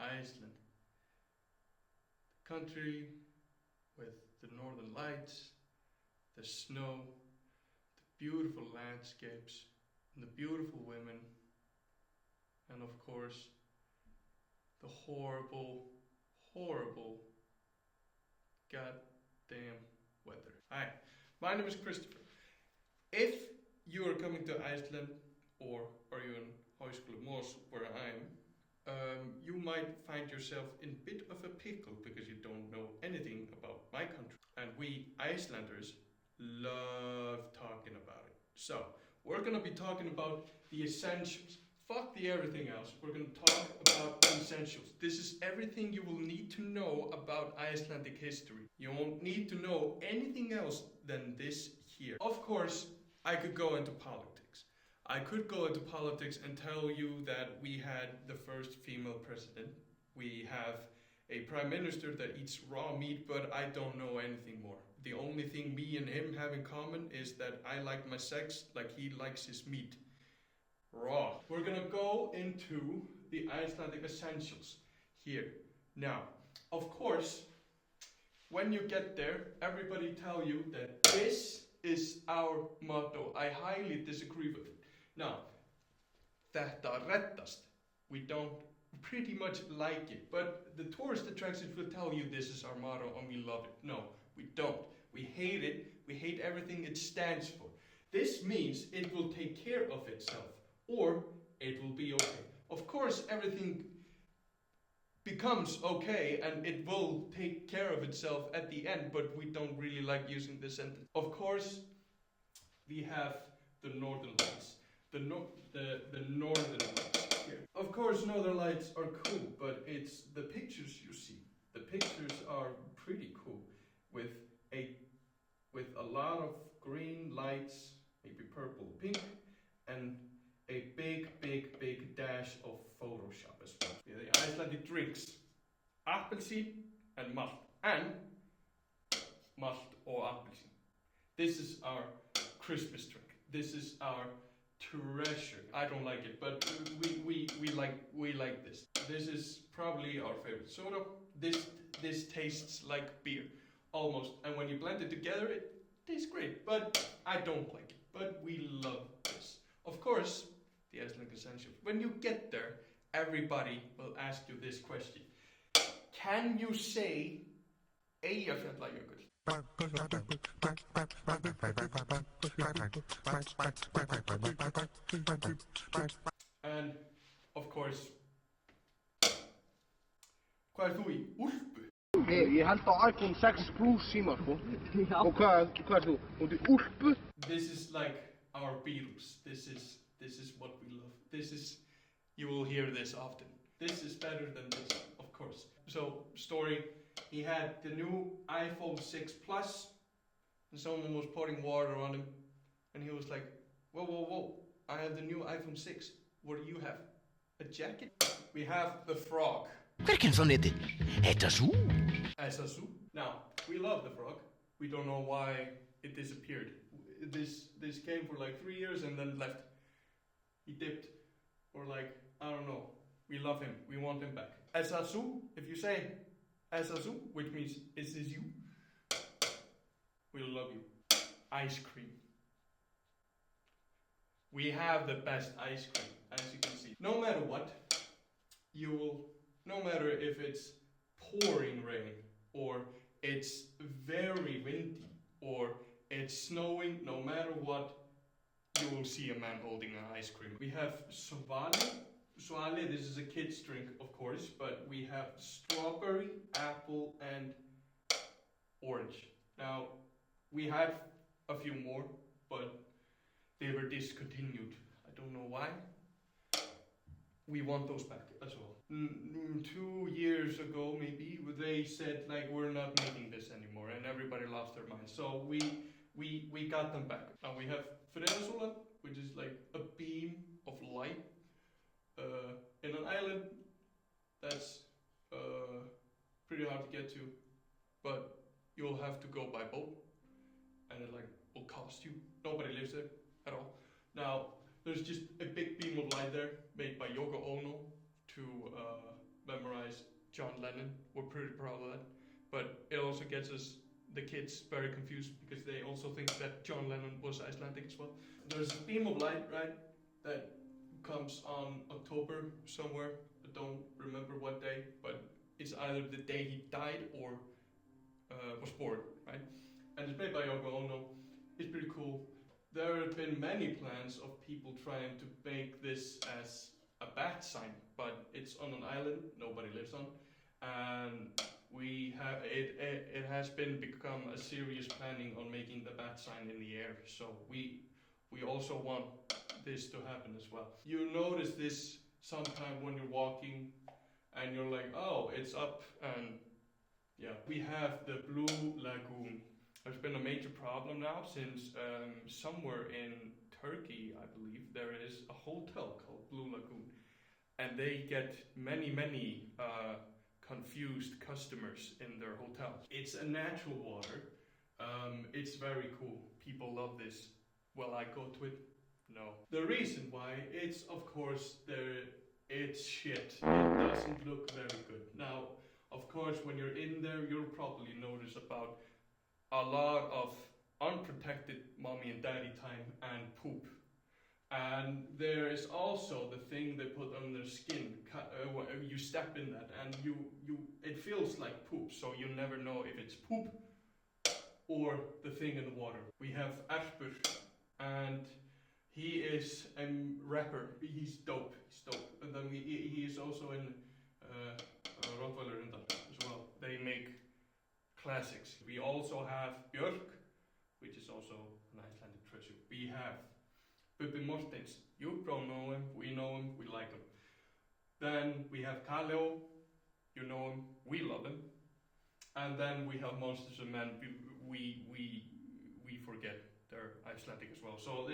Iceland. The country with the northern lights, the snow, the beautiful landscapes, and the beautiful women, and of course, the horrible, horrible, goddamn weather. Hi, my name is Christopher. If you are coming to Iceland, or are you in Háskóli where I am, you might find yourself in a bit of a pickle because you don't know anything about my country. And we Icelanders love talking about it. So, we're gonna be talking about the essentials. Fuck the everything else. We're gonna talk about the essentials. This is everything you will need to know about Icelandic history. You won't need to know anything else than this here. Of course, I could go into politics. I could go into politics and tell you that we had the first female president. We have a prime minister that eats raw meat, but I don't know anything more. The only thing me and him have in common is that I like my sex like he likes his meat. Raw. We're gonna go into the Icelandic essentials here. Now, of course, when you get there, everybody tell you that this is our motto. I highly disagree with it. Now, þetta reddast. We don't pretty much like it, but the tourist attractions will tell you this is our motto and we love it. No, we don't. We hate it. We hate everything it stands for. This means it will take care of itself, or it will be okay. Of course, everything becomes okay and it will take care of itself at the end, but we don't really like using this sentence. Of course, we have the northern lights. The northern lights here. Of course, northern lights are cool, but it's the pictures you see. The pictures are pretty cool with a lot of green lights, maybe purple, pink, and a big dash of Photoshop as well. The Icelandic drinks, appelsín and malt, or appelsín. This is our Christmas drink. This is our treasure. I don't like it, but we like this. This is probably our favorite soda. This tastes like beer, almost. And when you blend it together, it tastes great. But I don't like it. But we love this. Of course, the Icelandic essential. When you get there, everybody will ask you this question: can you say Eyjafjallajökull? And of course, hvað þú í? Úlpu? Ég held á iPhone 6 Plus síma, sko. Og hvað þú? Þú í úlpu? This is like our Beatles. This is what we love. This is, you will hear this often. This is better than this, of course. So, story, he had the new iPhone 6 Plus, and someone was pouring water on him, and he was like, whoa, I have the new iPhone 6. What do you have? A jacket? We have the frog. Hverken svo neti? Þetta sú? Essa sú. Now, we love the frog. We don't know why it disappeared. This came for like 3 years and then left. He dipped, or like, I don't know. We love him. We want him back. Essa sú, if you say Essa sú, which means is this you? We'll love you. Ice cream. We have the best ice cream, as you can see. No matter what, no matter if it's pouring rain, or it's very windy, or it's snowing, no matter what, you will see a man holding an ice cream. We have Svali. Svali, this is a kid's drink, of course, but we have strawberry, apple, and orange. Now, we had a few more, but they were discontinued. I don't know why. We want those back as well. 2 years ago, maybe, they said, like, we're not making this anymore, and everybody lost their minds. So we got them back. Now we have Fredasola, which is like a beam of light in an island that's pretty hard to get to, but you'll have to go by boat, and it like will cost you. Nobody lives there at all. Now there's just a big beam of light there made by Yoko Ono to memorize John Lennon. We're pretty proud of that. But it also gets the kids very confused because they also think that John Lennon was Icelandic as well. There's a beam of light, right, that comes on October somewhere. I don't remember what day, but it's either the day he died or was born, right? And it's made by Yoko Ono. It's pretty cool. There have been many plans of people trying to make this as a bat sign, but it's on an island nobody lives on, and we have it has become a serious planning on making the bat sign in the air. So we also want this to happen as well. You notice this sometime when you're walking and you're like, oh, it's up, and yeah. We have the Blue Lagoon. There's been a major problem now since somewhere in Turkey, I believe, there is a hotel called Blue Lagoon, and they get many confused customers in their hotels. It's a natural water. It's very cool. People love this. Will I go to it? No. The reason why, it's of course it's shit. It doesn't look very good. Now, of course, when you're in there, you'll probably notice about a lot of unprotected mommy and daddy time and poop. And there is also the thing they put on their skin. You step in that and it feels like poop, so you never know if it's poop or the thing in the water. We have Erpur, and he is a rapper. He's dope. And then he is also in Rottweiler as well. They make classics. We also have Björk, which is also an Icelandic treasure. We have Bubbi Mortens. You don't know him, we know him, we like him. Then we have Kaleo, you know him, we love him. And then we have Monsters and Men. We forget they're Icelandic as well. So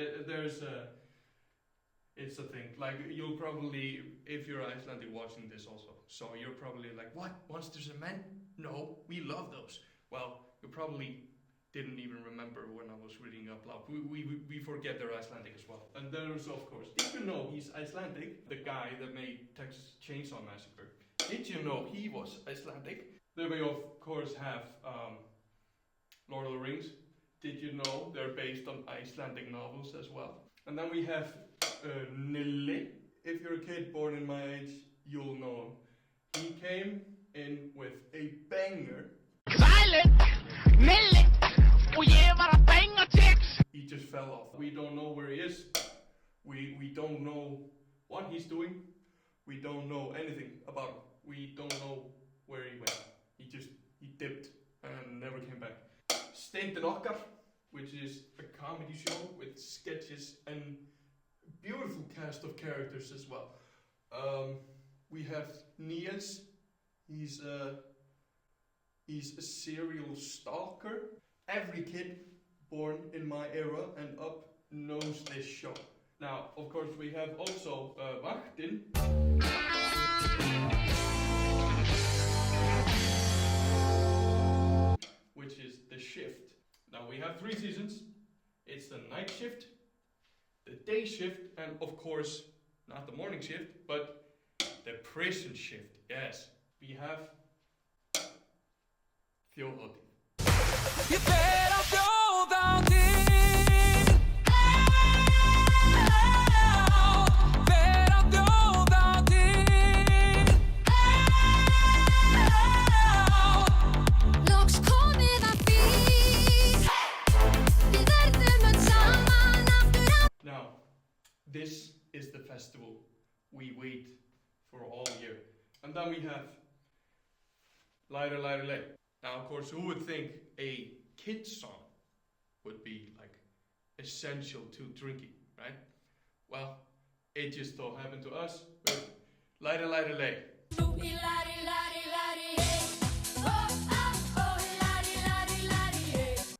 it's a thing. Like, you'll probably, if you're Icelandic watching this also, so you're probably like, what, Monsters and Men? No, we love those. Well, you probably didn't even remember when I was reading up loud. We forget they're Icelandic as well. And there's, of course, did you know he's Icelandic? The guy that made Texas Chainsaw Massacre. Did you know he was Icelandic? Then we, of course, have Lord of the Rings. Did you know they're based on Icelandic novels as well? And then we have Nilli. If you're a kid born in my age, you'll know him. He came in with a banger. Silent! Nilli! Och ge våra pengar chicks! He just fell off. We don't know where he is. We don't know what he's doing. We don't know anything about him. We don't know where he went. He dipped and never came back. Steindin Okkar, which is a comedy show with sketches and beautiful cast of characters as well. We have Niels. He's a serial stalker. Every kid born in my era and up knows this show. Now, of course, we have also Vaktin. Which is the shift. Now, we have 3 seasons. It's the night shift, the day shift, and of course, not the morning shift, but the prison shift. Yes, we have Þjóðhátíð. You better throw down this. Better throw down this. Loks komið að því. Við verðum öll saman aftur á. Now, this is the festival we wait for all year. And then we have Lighter, Lighter, Light. Now, of course, who would think a kid's song would be like essential to drinking, right? Well, it just so happened to us with Lighter, Lighter, Light.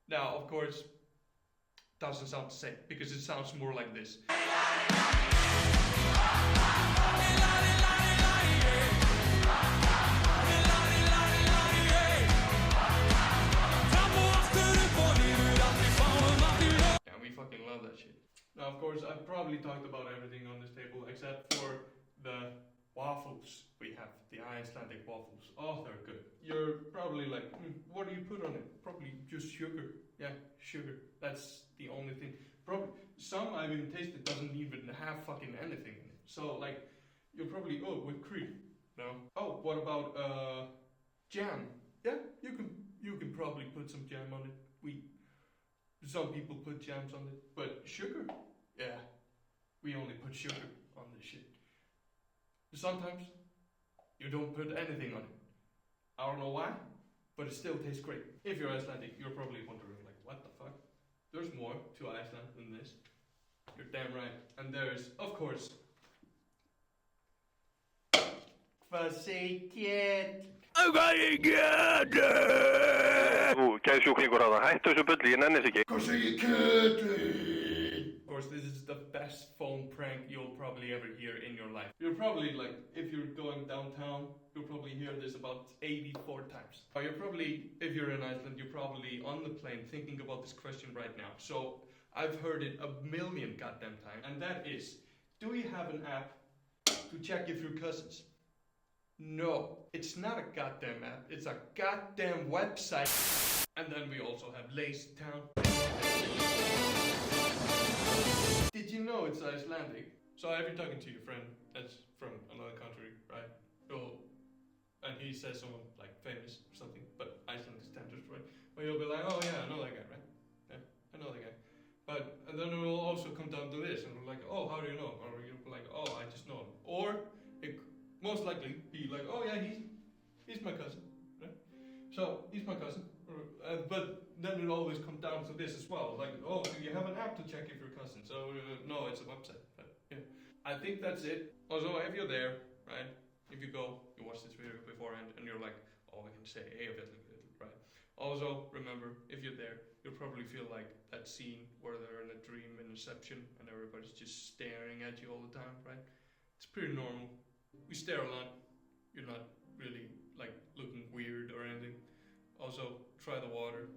Now, of course, doesn't sound the same because it sounds more like this. And we fucking love that shit. Now, of course, I've probably talked about everything on this table except for the waffles we have, the Icelandic waffles. Oh, they're good. You're probably like, what do you put on it? Probably just sugar. Yeah, sugar. That's the only thing. Probably some I've even tasted doesn't even have fucking anything in it. So like, you're probably with cream. No. Oh, what about jam? Yeah, you can probably put some jam on it. Some people put jams on it, but sugar? Yeah, we only put sugar on this shit. Sometimes you don't put anything on it. I don't know why, but it still tastes great. If you're Icelandic, you're probably wondering like, what the fuck? There's more to Iceland than this. You're damn right. And there's, of course, hvað segir? Þú, geðsjúklingur á það, hættu þessu bulli, ég nenni þess ekki. Hvað segir kjötið? Of course, this is the best phone prank you'll probably ever hear in your life. You're probably like, if you're going downtown, you'll probably hear this about 84 times. Or you're probably, if you're in Iceland, you're probably on the plane thinking about this question right now. So I've heard it a million goddamn times, and that is, do you have an app to check if you're cousins? No, it's not a goddamn app, it's a goddamn website. And then we also have Lazy Town. Did you know it's Icelandic? So if you're talking to your friend that's from another country, right? And he says someone like famous or something, but Iceland is standard, right? Well, you'll be like, oh yeah, I know that guy, right? Yeah, I know that guy. And then it will also come down to this, and we're like, oh, how do you know? Or you'll be like, oh, I just know him. Or it most likely be like, oh yeah, he's my cousin, right? So he's my cousin. But then it always comes down to this as well, like, oh, do you have an app to check if you're cousin? So no, it's a website. But yeah, I think that's it. Also, if you're there, right? If you go, you watch this video beforehand, and you're like, oh, I can say right? Also, remember, if you're there, you'll probably feel like that scene where they're in a dream in Inception, and everybody's just staring at you all the time, right? It's pretty normal. We stare a lot. You're not really like looking weird or anything. Also, try the water.